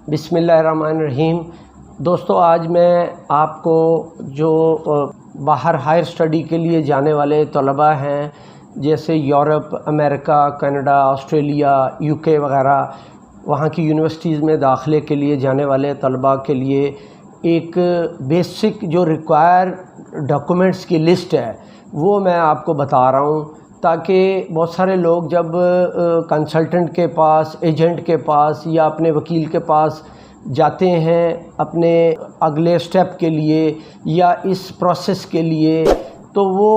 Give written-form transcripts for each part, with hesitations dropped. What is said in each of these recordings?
بسم اللہ الرحمن الرحیم۔ دوستو، آج میں آپ کو جو باہر ہائر اسٹڈی کے لیے جانے والے طلباء ہیں، جیسے Europe, America, Canada, Australia, you کے وغیرہ، وہاں کی یونیورسٹیز میں داخلے کے لیے جانے والے طلباء کے لیے ایک بیسک جو ریکوائر ڈاکومنٹس کی لسٹ ہے وہ میں آپ کو بتا رہا ہوں، تاکہ بہت سارے لوگ جب کنسلٹنٹ کے پاس، ایجنٹ کے پاس یا اپنے وکیل کے پاس جاتے ہیں اپنے اگلے سٹیپ کے لیے یا اس پروسیس کے لیے، تو وہ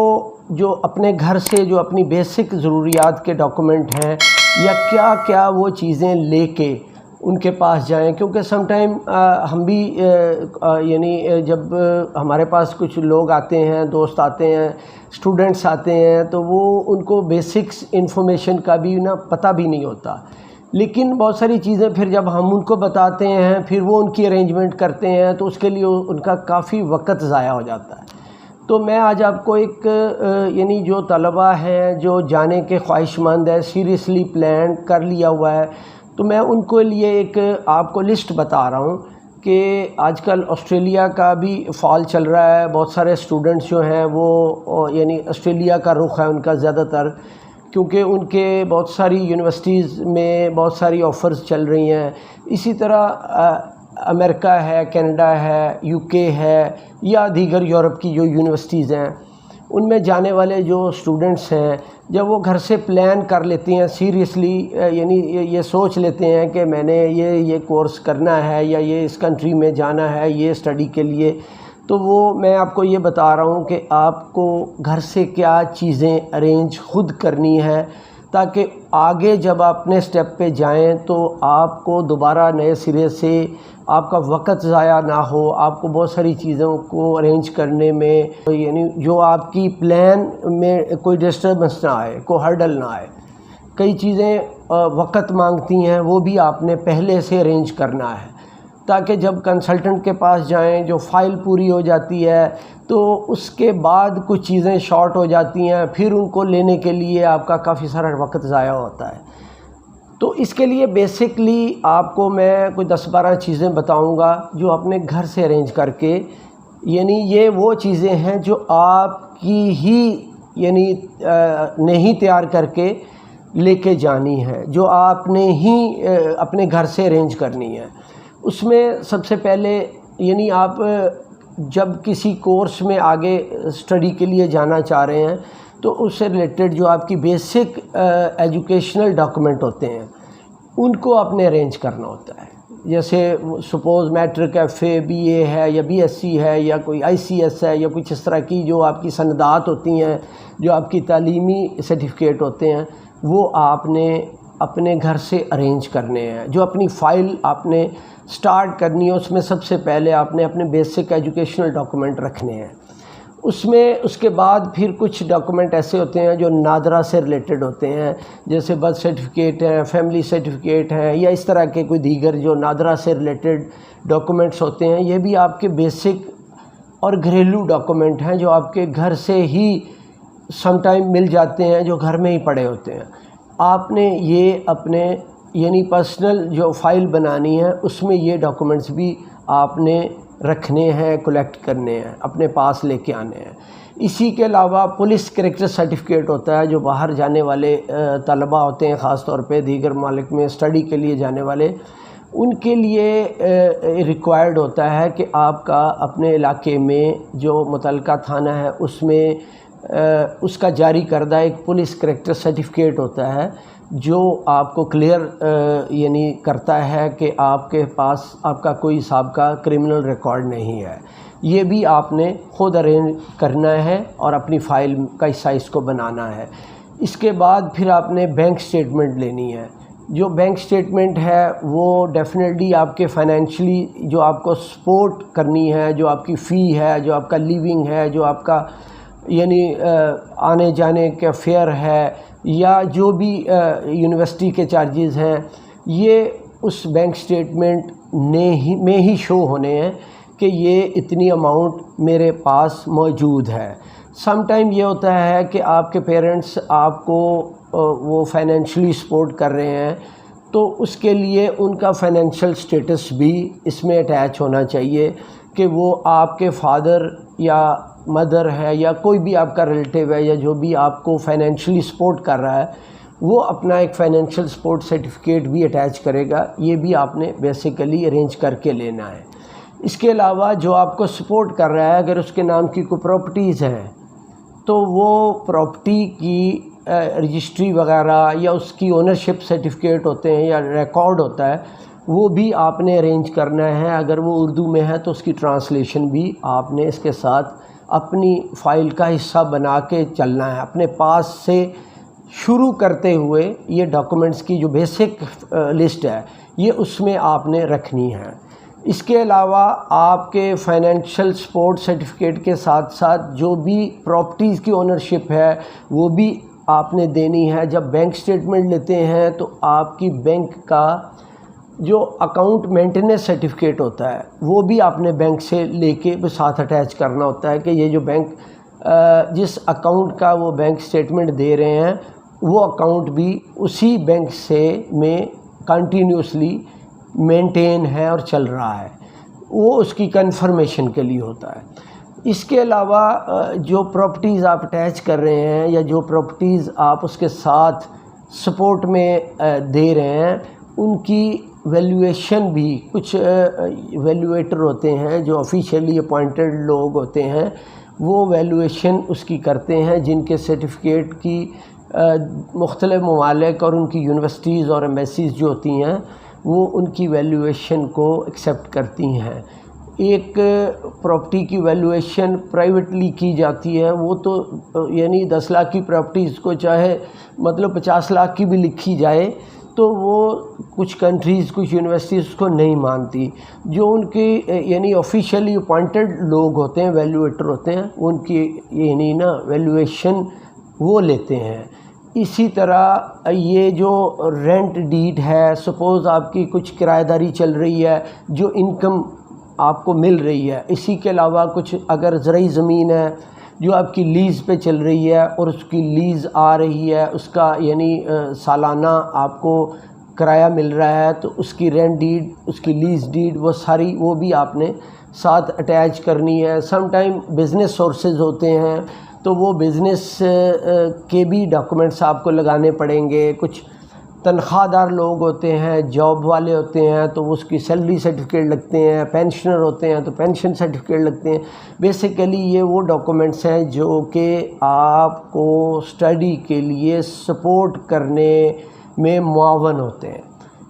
جو اپنے گھر سے جو اپنی بیسک ضروریات کے ڈاکومنٹ ہیں یا کیا کیا وہ چیزیں لے کے ان کے پاس جائیں، کیونکہ سم ٹائم ہم بھی یعنی جب ہمارے پاس کچھ لوگ آتے ہیں، دوست آتے ہیں، اسٹوڈنٹس آتے ہیں، تو وہ ان کو بیسکس انفارمیشن کا بھی پتہ بھی نہیں ہوتا، لیکن بہت ساری چیزیں پھر جب ہم ان کو بتاتے ہیں پھر وہ ان کی ارینجمنٹ کرتے ہیں، تو اس کے لیے ان کا کافی وقت ضائع ہو جاتا ہے۔ تو میں آج آپ کو ایک یعنی جو طلباء ہیں جو جانے کے خواہش مند ہیں، سیریسلی پلان کر لیا ہوا ہے، تو میں ان کے لیے ایک آپ کو لسٹ بتا رہا ہوں کہ آج کل آسٹریلیا کا بھی فال چل رہا ہے، بہت سارے اسٹوڈنٹس جو ہیں وہ یعنی آسٹریلیا کا رخ ہے ان کا زیادہ تر، کیونکہ ان کے بہت ساری یونیورسٹیز میں بہت ساری آفرز چل رہی ہیں۔ اسی طرح امریکہ ہے، کینیڈا ہے، یو کے ہے یا دیگر یورپ کی جو یونیورسٹیز ہیں، ان میں جانے والے جو اسٹوڈنٹس ہیں، جب وہ گھر سے پلان کر لیتے ہیں سیریسلی، یعنی یہ سوچ لیتے ہیں کہ میں نے یہ کورس کرنا ہے یا یہ اس کنٹری میں جانا ہے یہ اسٹڈی کے لیے، تو وہ میں آپ کو یہ بتا رہا ہوں کہ آپ کو گھر سے کیا چیزیں ارینج خود کرنی ہے، تاکہ آگے جب آپ اپنے سٹیپ پہ جائیں تو آپ کو دوبارہ نئے سرے سے آپ کا وقت ضائع نہ ہو، آپ کو بہت ساری چیزوں کو ارینج کرنے میں یعنی جو آپ کی پلان میں کوئی ڈسٹربنس نہ آئے، کوئی ہرڈل نہ آئے۔ کئی چیزیں وقت مانگتی ہیں، وہ بھی آپ نے پہلے سے ارینج کرنا ہے، تاکہ جب کنسلٹنٹ کے پاس جائیں جو فائل پوری ہو جاتی ہے تو اس کے بعد کچھ چیزیں شارٹ ہو جاتی ہیں، پھر ان کو لینے کے لیے آپ کا کافی سارا وقت ضائع ہوتا ہے۔ تو اس کے لیے بیسکلی آپ کو میں کوئی 10-12 چیزیں بتاؤں گا جو اپنے گھر سے ارینج کر کے، یعنی یہ وہ چیزیں ہیں جو آپ کی ہی یعنی نہیں تیار کر کے لے کے جانی ہے، جو آپ نے ہی اپنے گھر سے ارینج کرنی ہے۔ اس میں سب سے پہلے یعنی آپ جب کسی کورس میں آگے اسٹڈی کے لیے جانا چاہ رہے ہیں تو اس سے ریلیٹڈ جو آپ کی بیسک ایجوکیشنل ڈاکومنٹ ہوتے ہیں ان کو آپ نے ارینج کرنا ہوتا ہے۔ جیسے suppose matric, F A, B A ہے یا بی ایس سی ہے یا کوئی آئی سی ایس ہے یا کچھ اس طرح کی جو آپ کی سندات ہوتی ہیں، جو آپ کی تعلیمی سرٹیفکیٹ ہوتے ہیں، وہ آپ نے اپنے گھر سے ارینج کرنے ہیں۔ جو اپنی فائل آپ نے سٹارٹ کرنی ہے اس میں سب سے پہلے آپ نے اپنے بیسک ایجوکیشنل ڈاکومنٹ رکھنے ہیں۔ اس کے بعد پھر کچھ ڈاکومنٹ ایسے ہوتے ہیں جو نادرہ سے ریلیٹڈ ہوتے ہیں، جیسے برتھ سرٹیفکیٹ ہیں، فیملی سرٹیفکیٹ ہیں یا اس طرح کے کوئی دیگر جو نادرہ سے ریلیٹڈ ڈاکومنٹس ہوتے ہیں، یہ بھی آپ کے بیسک اور گھریلو ڈاکومنٹ ہیں جو آپ کے گھر سے ہی سم ٹائم مل جاتے ہیں، جو گھر میں ہی پڑے ہوتے ہیں۔ آپ نے یہ اپنے یعنی پرسنل جو فائل بنانی ہے اس میں یہ ڈاکومنٹس بھی آپ نے رکھنے ہیں، کلیکٹ کرنے ہیں، اپنے پاس لے کے آنے ہیں۔ اسی کے علاوہ پولیس کریکٹر سرٹیفکیٹ ہوتا ہے، جو باہر جانے والے طلباء ہوتے ہیں، خاص طور پہ دیگر ممالک میں اسٹڈی کے لیے جانے والے، ان کے لیے ریکوائرڈ ہوتا ہے کہ آپ کا اپنے علاقے میں جو متعلقہ تھانہ ہے اس میں اس کا جاری کردہ ایک پولیس کریکٹر سرٹیفکیٹ ہوتا ہے، جو آپ کو کلیئر یعنی کرتا ہے کہ آپ کے پاس آپ کا کوئی سابقہ کرمنل ریکارڈ نہیں ہے۔ یہ بھی آپ نے خود ارینج کرنا ہے اور اپنی فائل کا حصہ اس کو بنانا ہے۔ اس کے بعد پھر آپ نے بینک سٹیٹمنٹ لینی ہے۔ جو بینک سٹیٹمنٹ ہے وہ ڈیفینیٹلی آپ کے فائنینشلی جو آپ کو سپورٹ کرنی ہے، جو آپ کی فی ہے، جو آپ کا لیونگ ہے، جو آپ کا یعنی آنے جانے کا فیئر ہے یا جو بھی یونیورسٹی کے چارجز ہیں، یہ اس بینک سٹیٹمنٹ میں ہی شو ہونے ہیں کہ یہ اتنی اماؤنٹ میرے پاس موجود ہے۔ سم ٹائم یہ ہوتا ہے کہ آپ کے پیرنٹس آپ کو وہ فائنینشلی سپورٹ کر رہے ہیں، تو اس کے لیے ان کا فائنینشیل سٹیٹس بھی اس میں اٹیچ ہونا چاہیے کہ وہ آپ کے فادر یا مدر ہے یا کوئی بھی آپ کا ریلیٹیو ہے یا جو بھی آپ کو فائنینشلی سپورٹ کر رہا ہے وہ اپنا ایک فائنینشیل سپورٹ سرٹیفکیٹ بھی اٹیچ کرے گا. یہ بھی آپ نے بیسیکلی ارینج کر کے لینا ہے. اس کے علاوہ جو آپ کو سپورٹ کر رہا ہے اگر اس کے نام کی کوئی پراپرٹیز ہیں تو وہ پراپرٹی کی رجسٹری وغیرہ یا اس کی اونرشپ سرٹیفکیٹ ہوتے ہیں یا ریکارڈ ہوتا ہے وہ بھی آپ نے ارینج کرنا ہے. اگر وہ اردو میں ہے تو اس کی ٹرانسلیشن بھی آپ نے اس کے ساتھ اپنی فائل کا حصہ بنا کے چلنا ہے. اپنے پاس سے شروع کرتے ہوئے یہ ڈاکومنٹس کی جو بیسک لسٹ ہے یہ اس میں آپ نے رکھنی ہے. اس کے علاوہ آپ کے فائنینشیل سپورٹ سرٹیفکیٹ کے ساتھ ساتھ جو بھی پراپرٹیز کی اونرشپ ہے وہ بھی آپ نے دینی ہے. جب بینک سٹیٹمنٹ لیتے ہیں تو آپ کی بینک کا جو اکاؤنٹ مینٹیننس سرٹیفکیٹ ہوتا ہے وہ بھی آپ نے بینک سے لے کے ساتھ اٹیچ کرنا ہوتا ہے کہ یہ جو بینک جس اکاؤنٹ کا وہ بینک سٹیٹمنٹ دے رہے ہیں وہ اکاؤنٹ بھی اسی بینک سے میں کنٹینیوسلی مینٹین ہے اور چل رہا ہے. وہ اس کی کنفرمیشن کے لیے ہوتا ہے. اس کے علاوہ جو پراپرٹیز آپ اٹیچ کر رہے ہیں یا جو پراپرٹیز آپ اس کے ساتھ سپورٹ میں دے رہے ہیں ان کی ویلیویشن بھی کچھ ویلیویٹر ہوتے ہیں جو آفیشیلی اپوائنٹڈ لوگ ہوتے ہیں وہ ویلیویشن اس کی کرتے ہیں جن کے سرٹیفکیٹ کی مختلف ممالک اور ان کی یونیورسٹیز اور ایمبیسیز جو ہوتی ہیں وہ ان کی ویلیویشن کو ایکسیپٹ کرتی ہیں. ایک پراپرٹی کی ویلیویشن پرائیویٹلی کی جاتی ہے وہ تو یعنی 10 لاکھ کی پراپرٹیز کو چاہے مطلب 50 لاکھ کی بھی لکھی جائے تو وہ کچھ کنٹریز کچھ یونیورسٹیز اس کو نہیں مانتی. جو ان کے یعنی آفیشیلی اپوائنٹڈ لوگ ہوتے ہیں ویلیویٹر ہوتے ہیں ان کی یعنی ویلیویشن وہ لیتے ہیں. اسی طرح یہ جو رینٹ ڈیڈ ہے سپوز آپ کی کچھ کرایہ داری چل رہی ہے جو انکم آپ کو مل رہی ہے. اسی کے علاوہ کچھ اگر زرعی زمین ہے جو آپ کی لیز پہ چل رہی ہے اور اس کی لیز آ رہی ہے اس کا یعنی سالانہ آپ کو کرایہ مل رہا ہے تو اس کی رینٹ ڈیڈ اس کی لیز ڈیڈ وہ ساری وہ بھی آپ نے ساتھ اٹیچ کرنی ہے. سم ٹائم بزنس سورسز ہوتے ہیں تو وہ بزنس کے بھی ڈاکومنٹس آپ کو لگانے پڑیں گے. کچھ تنخواہ دار لوگ ہوتے ہیں جاب والے ہوتے ہیں تو اس کی سیلری سرٹیفکیٹ لگتے ہیں. پینشنر ہوتے ہیں تو پینشن سرٹیفکیٹ لگتے ہیں. بیسیکلی یہ وہ ڈاکومنٹس ہیں جو کہ آپ کو اسٹڈی کے لیے سپورٹ کرنے میں معاون ہوتے ہیں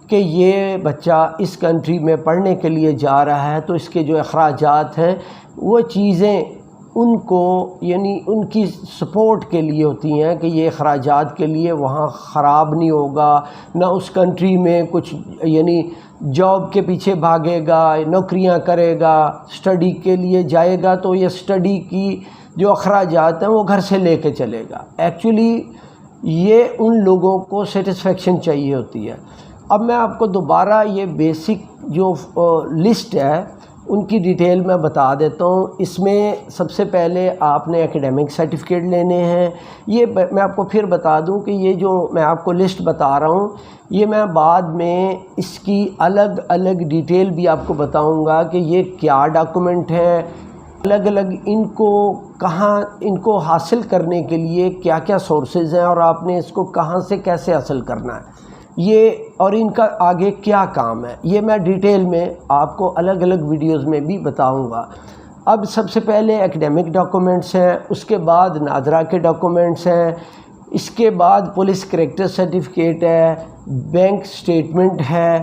کہ یہ بچہ اس کنٹری میں پڑھنے کے لیے جا رہا ہے تو اس کے جو اخراجات ہیں وہ چیزیں ان کو یعنی ان کی سپورٹ کے لیے ہوتی ہیں کہ یہ اخراجات کے لیے وہاں خراب نہیں ہوگا نہ اس کنٹری میں کچھ یعنی جاب کے پیچھے بھاگے گا نوکریاں کرے گا اسٹڈی کے لیے جائے گا تو یہ اسٹڈی کی جو اخراجات ہیں وہ گھر سے لے کے چلے گا. ایکچولی یہ ان لوگوں کو سیٹسفیکشن چاہیے ہوتی ہے. اب میں آپ کو دوبارہ یہ بیسک جو لسٹ ہے ان کی ڈیٹیل میں بتا دیتا ہوں. اس میں سب سے پہلے آپ نے ایکیڈیمک سرٹیفکیٹ لینے ہیں. یہ میں آپ کو پھر بتا دوں کہ یہ جو میں آپ کو لسٹ بتا رہا ہوں یہ میں بعد میں اس کی الگ الگ ڈیٹیل بھی آپ کو بتاؤں گا کہ یہ کیا ڈاکومنٹ ہیں الگ الگ ان کو کہاں ان کو حاصل کرنے کے لیے کیا کیا سورسز ہیں اور آپ نے اس کو کہاں سے کیسے حاصل کرنا ہے یہ اور ان کا آگے کیا کام ہے یہ میں ڈیٹیل میں آپ کو الگ الگ ویڈیوز میں بھی بتاؤں گا. اب سب سے پہلے ایکیڈیمک ڈاکومنٹس ہیں اس کے بعد ناظرہ کے ڈاکومنٹس ہیں اس کے بعد پولیس کریکٹر سرٹیفکیٹ ہے بینک سٹیٹمنٹ ہے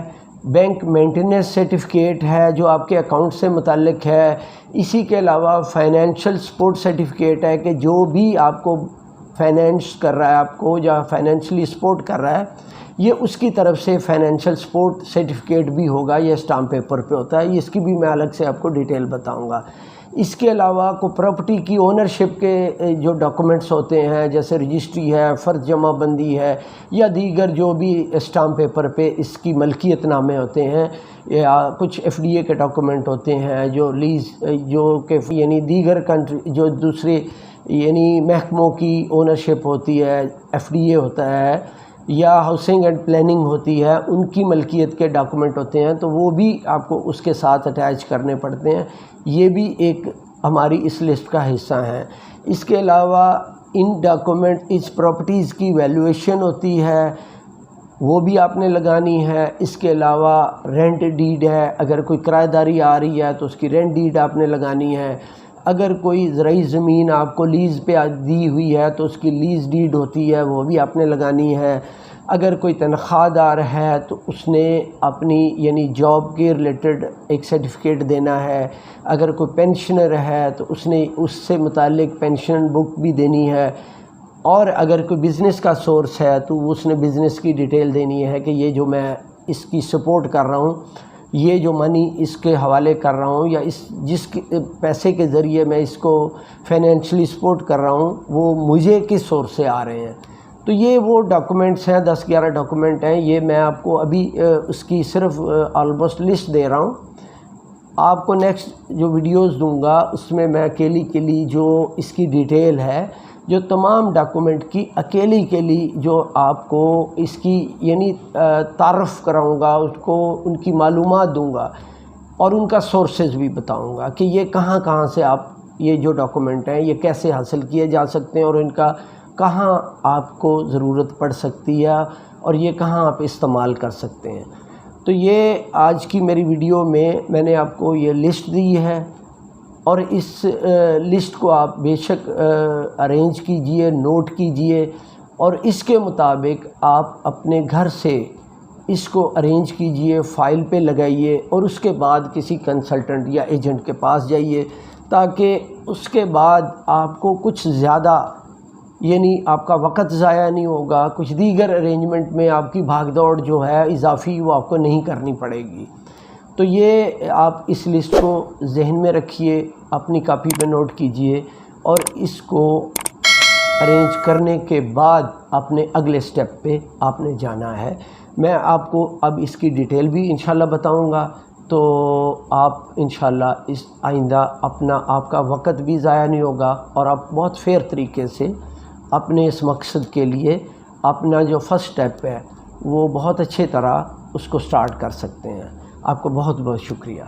بینک مینٹیننس سرٹیفکیٹ ہے جو آپ کے اکاؤنٹ سے متعلق ہے. اسی کے علاوہ فائنینشیل سپورٹ سرٹیفکیٹ ہے کہ جو بھی آپ کو فائنینس کر رہا ہے آپ کو یا فائنینشلی سپورٹ کر رہا ہے یہ اس کی طرف سے فائنینشیل سپورٹ سرٹیفکیٹ بھی ہوگا. یہ اسٹامپ پیپر پہ ہوتا ہے اس کی بھی میں الگ سے آپ کو ڈیٹیل بتاؤں گا. اس کے علاوہ کو پراپرٹی کی اونرشپ کے جو ڈاکومنٹس ہوتے ہیں جیسے رجسٹری ہے فرض جمع بندی ہے یا دیگر جو بھی اسٹامپ پیپر پہ اس کی ملکیت نامے ہوتے ہیں یا کچھ ایف ڈی اے کے ڈاکومنٹ ہوتے ہیں جو لیز جو کہ یعنی دیگر کنٹری جو دوسرے یعنی محکموں کی اونرشپ ہوتی ہے ایف ڈی اے ہوتا ہے یا ہاؤسنگ اینڈ پلاننگ ہوتی ہے ان کی ملکیت کے ڈاکومنٹ ہوتے ہیں تو وہ بھی آپ کو اس کے ساتھ اٹیچ کرنے پڑتے ہیں. یہ بھی ایک ہماری اس لسٹ کا حصہ ہیں. اس کے علاوہ ان ڈاکومنٹ اس پراپرٹیز کی ویلیویشن ہوتی ہے وہ بھی آپ نے لگانی ہے. اس کے علاوہ رینٹ ڈیڈ ہے، اگر کوئی کرایہ داری آ رہی ہے تو اس کی رینٹ ڈیڈ آپ نے لگانی ہے. اگر کوئی زرعی زمین آپ کو لیز پہ دی ہوئی ہے تو اس کی لیز ڈیڈ ہوتی ہے وہ بھی آپ نے لگانی ہے. اگر کوئی تنخواہ دار ہے تو اس نے اپنی یعنی جاب کے ریلیٹڈ ایک سرٹیفکیٹ دینا ہے. اگر کوئی پینشنر ہے تو اس نے اس سے متعلق پینشن بک بھی دینی ہے. اور اگر کوئی بزنس کا سورس ہے تو اس نے بزنس کی ڈیٹیل دینی ہے کہ یہ جو میں اس کی سپورٹ کر رہا ہوں، یہ جو منی اس کے حوالے کر رہا ہوں یا جس پیسے کے ذریعے میں اس کو فائنینشلی سپورٹ کر رہا ہوں وہ مجھے کس سورس سے آ رہے ہیں. تو یہ وہ ڈاکومنٹس ہیں، 10-11 ڈاکومنٹ ہیں. یہ میں آپ کو ابھی اس کی صرف آلموسٹ لسٹ دے رہا ہوں. آپ کو نیکسٹ جو ویڈیوز دوں گا اس میں اکیلی جو اس کی ڈیٹیل ہے، جو تمام ڈاکومنٹ کی اکیلی جو آپ کو اس کی یعنی تعارف کراؤں گا، اس کو ان کی معلومات دوں گا اور ان کا سورسز بھی بتاؤں گا کہ یہ کہاں سے آپ یہ جو ڈاکومنٹ ہیں یہ کیسے حاصل کیے جا سکتے ہیں اور ان کا کہاں آپ کو ضرورت پڑ سکتی ہے اور یہ کہاں آپ استعمال کر سکتے ہیں. تو یہ آج کی میری ویڈیو میں نے آپ کو یہ لسٹ دی ہے اور اس لسٹ کو آپ بے شک ارینج کیجئے، نوٹ کیجئے اور اس کے مطابق آپ اپنے گھر سے اس کو ارینج کیجئے، فائل پہ لگائیے اور اس کے بعد کسی کنسلٹنٹ یا ایجنٹ کے پاس جائیے تاکہ اس کے بعد آپ کو کچھ زیادہ یعنی آپ کا وقت ضائع نہیں ہوگا. کچھ دیگر ارینجمنٹ میں آپ کی بھاگ دوڑ جو ہے اضافی وہ آپ کو نہیں کرنی پڑے گی. تو یہ آپ اس لسٹ کو ذہن میں رکھیے، اپنی کاپی پہ نوٹ کیجئے اور اس کو ارینج کرنے کے بعد اپنے اگلے سٹیپ پہ آپ نے جانا ہے. میں آپ کو اب اس کی ڈیٹیل بھی انشاءاللہ بتاؤں گا تو آپ انشاءاللہ اس آئندہ آپ کا وقت بھی ضائع نہیں ہوگا اور آپ بہت فیئر طریقے سے اپنے اس مقصد کے لیے اپنا جو فرسٹ سٹیپ ہے وہ بہت اچھے طرح اس کو سٹارٹ کر سکتے ہیں. آپ کو بہت بہت شکریہ.